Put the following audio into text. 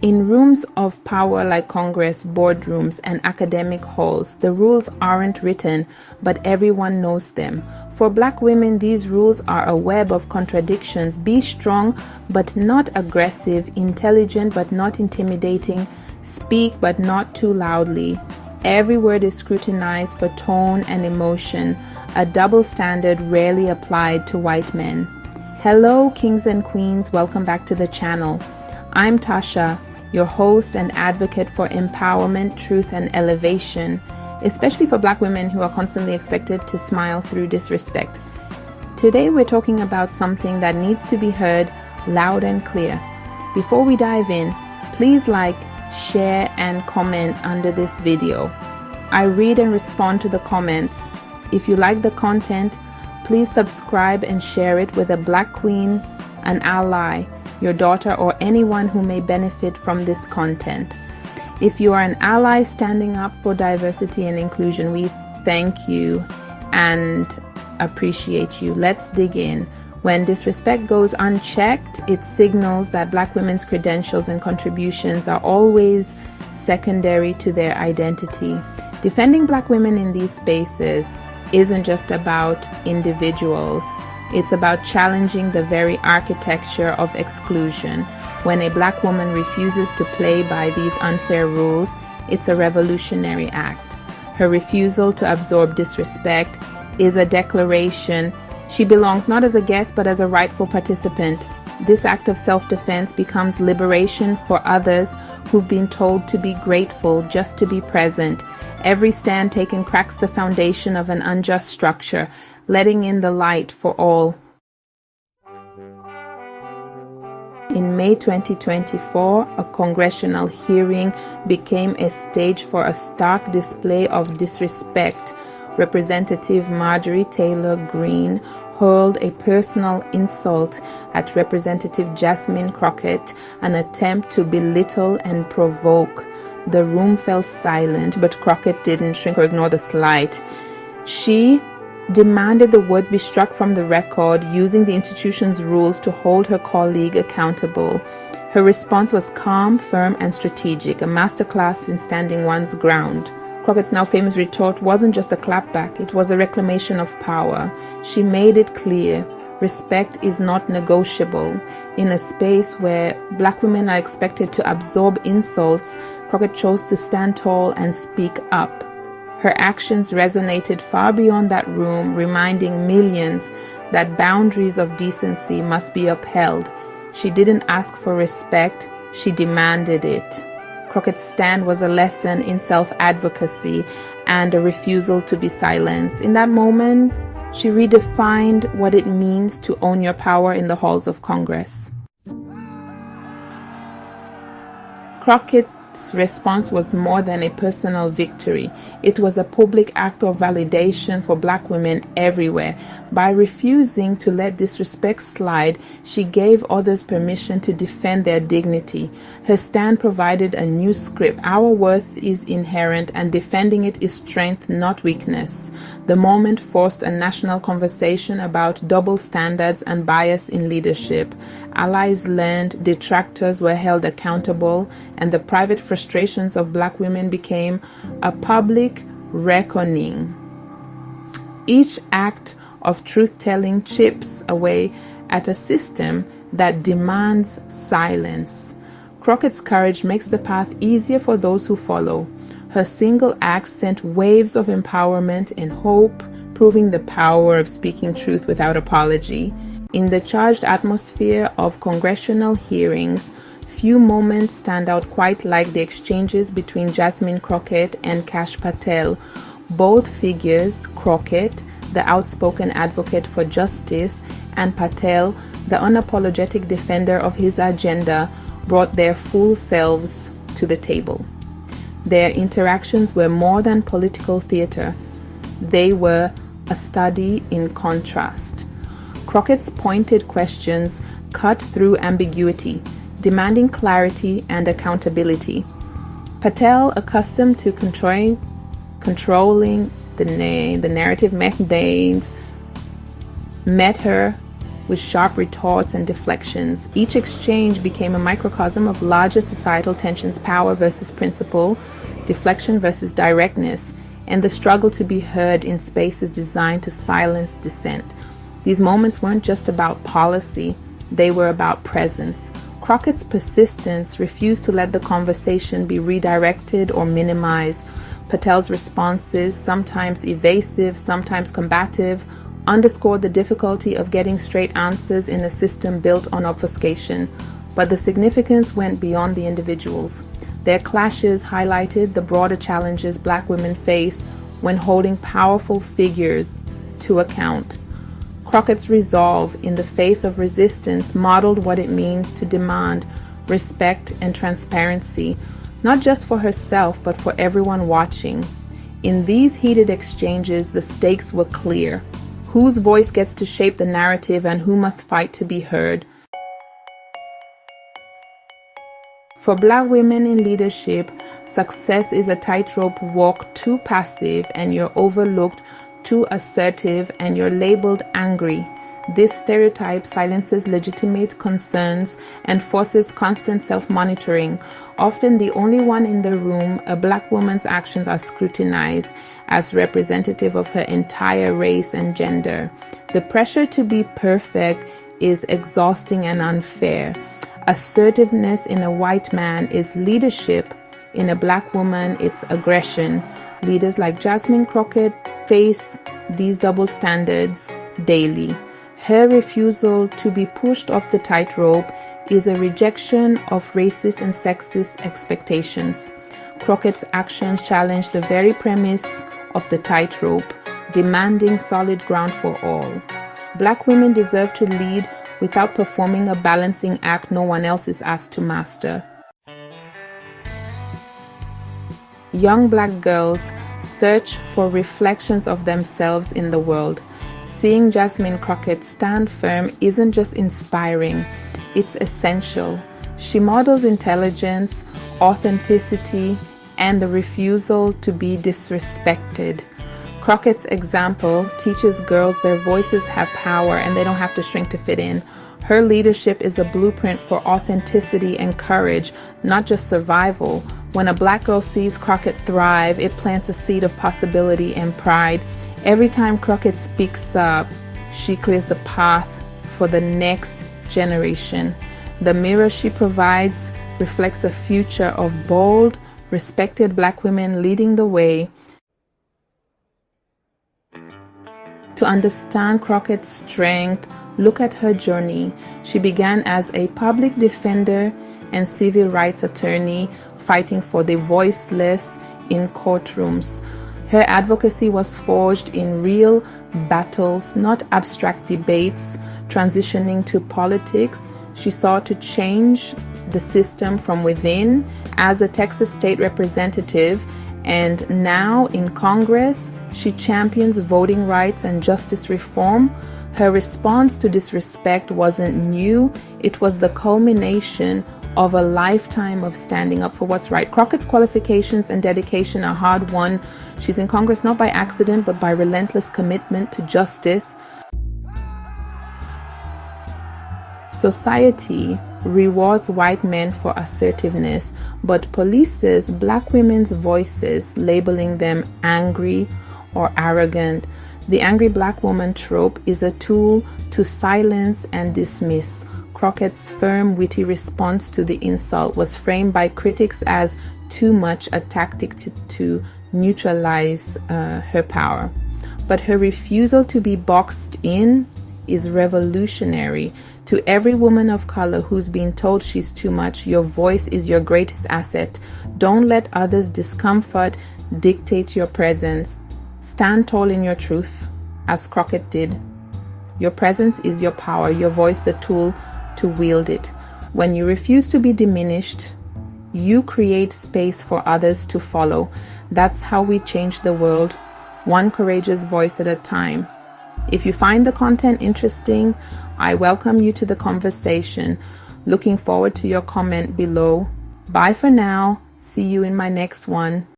In rooms of power like Congress, boardrooms, and academic halls, the rules aren't written, but everyone knows them. For Black women, these rules are a web of contradictions. Be strong, but not aggressive, intelligent, but not intimidating, speak, but not too loudly. Every word is scrutinized for tone and emotion, a double standard rarely applied to white men. Hello, kings and queens, welcome back to the channel. I'm Tasha, your host and advocate for empowerment, truth, and elevation, especially for Black women who are constantly expected to smile through disrespect. Today we're talking about something that needs to be heard loud and clear. Before we dive in, please like, share, and comment under this video. I read and respond to the comments. If you like the content, please subscribe and share it with a Black queen, an ally, your daughter, or anyone who may benefit from this content. If you are an ally standing up for diversity and inclusion, we thank you and appreciate you. Let's dig in. When disrespect goes unchecked, it signals that Black women's credentials and contributions are always secondary to their identity. Defending Black women in these spaces isn't just about individuals. It's about challenging the very architecture of exclusion. When a Black woman refuses to play by these unfair rules, it's a revolutionary act. Her refusal to absorb disrespect is a declaration she belongs not as a guest but as a rightful participant. This act of self-defense becomes liberation for others who've been told to be grateful just to be present. Every stand taken cracks the foundation of an unjust structure, letting in the light for all. In May 2024, a congressional hearing became a stage for a stark display of disrespect. Representative Marjorie Taylor Greene hurled a personal insult at Representative Jasmine Crockett, an attempt to belittle and provoke. The room fell silent, but Crockett didn't shrink or ignore the slight. She demanded the words be struck from the record, using the institution's rules to hold her colleague accountable. Her response was calm, firm, and strategic, a masterclass in standing one's ground. Crockett's now famous retort wasn't just a clapback, it was a reclamation of power. She made it clear, respect is not negotiable. In a space where Black women are expected to absorb insults, Crockett chose to stand tall and speak up. Her actions resonated far beyond that room, reminding millions that boundaries of decency must be upheld. She didn't ask for respect, she demanded it. Crockett's stand was a lesson in self-advocacy and a refusal to be silenced. In that moment, she redefined what it means to own your power in the halls of Congress. Crockett's response was more than a personal victory. It was a public act of validation for Black women everywhere. By refusing to let disrespect slide, she gave others permission to defend their dignity. Her stand provided a new script. Our worth is inherent, and defending it is strength, not weakness. The moment forced a national conversation about double standards and bias in leadership. Allies learned, detractors were held accountable, and the private frustrations of Black women became a public reckoning. Each act of truth-telling chips away at a system that demands silence. Crockett's courage makes the path easier for those who follow. Her single act sent waves of empowerment and hope, proving the power of speaking truth without apology. In the charged atmosphere of congressional hearings, few moments stand out quite like the exchanges between Jasmine Crockett and Kash Patel. Both figures, Crockett, the outspoken advocate for justice, and Patel, the unapologetic defender of his agenda, brought their full selves to the table. Their interactions were more than political theater. They were a study in contrast. Crockett's pointed questions cut through ambiguity, demanding clarity and accountability. Patel, accustomed to controlling the narrative met her with sharp retorts and deflections. Each exchange became a microcosm of larger societal tensions: power versus principle, deflection versus directness, and the struggle to be heard in spaces designed to silence dissent. These moments weren't just about policy, they were about presence. Crockett's persistence refused to let the conversation be redirected or minimized. Patel's responses, sometimes evasive, sometimes combative, underscored the difficulty of getting straight answers in a system built on obfuscation. But the significance went beyond the individuals. Their clashes highlighted the broader challenges Black women face when holding powerful figures to account. Crockett's resolve in the face of resistance modeled what it means to demand respect and transparency, not just for herself, but for everyone watching. In these heated exchanges, the stakes were clear. Whose voice gets to shape the narrative and who must fight to be heard? For Black women in leadership, success is a tightrope walk: too passive and you're overlooked, too assertive and you're labeled angry. This stereotype silences legitimate concerns and forces constant self-monitoring. Often the only one in the room, a Black woman's actions are scrutinized as representative of her entire race and gender. The pressure to be perfect is exhausting and unfair. Assertiveness in a white man is leadership. In a Black woman, it's aggression. Leaders like Jasmine Crockett face these double standards daily. Her refusal to be pushed off the tightrope is a rejection of racist and sexist expectations. Crockett's actions challenge the very premise of the tightrope, demanding solid ground for all. Black women deserve to lead without performing a balancing act no one else is asked to master. Young Black girls search for reflections of themselves in the world. Seeing Jasmine Crockett stand firm isn't just inspiring, it's essential. She models intelligence, authenticity, and the refusal to be disrespected. Crockett's example teaches girls their voices have power and they don't have to shrink to fit in. Her leadership is a blueprint for authenticity and courage, not just survival. When a Black girl sees Crockett thrive, it plants a seed of possibility and pride. Every time Crockett speaks up, she clears the path for the next generation. The mirror she provides reflects a future of bold, respected Black women leading the way. To understand Crockett's strength, look at her journey. She began as a public defender and civil rights attorney, fighting for the voiceless in courtrooms. Her advocacy was forged in real battles, not abstract debates. Transitioning to politics, she sought to change the system from within as a Texas state representative, and now in Congress, she champions voting rights and justice reform. Her response to disrespect wasn't new, it was the culmination of a lifetime of standing up for what's right. Crockett's qualifications and dedication are hard-won. She's in Congress not by accident, but by relentless commitment to justice. Society rewards white men for assertiveness, but polices Black women's voices, labeling them angry or arrogant. The angry Black woman trope is a tool to silence and dismiss. Crockett's firm, witty response to the insult was framed by critics as too much a tactic to neutralize her power. But her refusal to be boxed in is revolutionary. To every woman of color who's been told she's too much, your voice is your greatest asset. Don't let others' discomfort dictate your presence. Stand tall in your truth, as Crockett did. Your presence is your power, your voice the tool to wield it. When you refuse to be diminished, you create space for others to follow. That's how we change the world, one courageous voice at a time. If you find the content interesting, I welcome you to the conversation. Looking forward to your comment below. Bye for now. See you in my next one.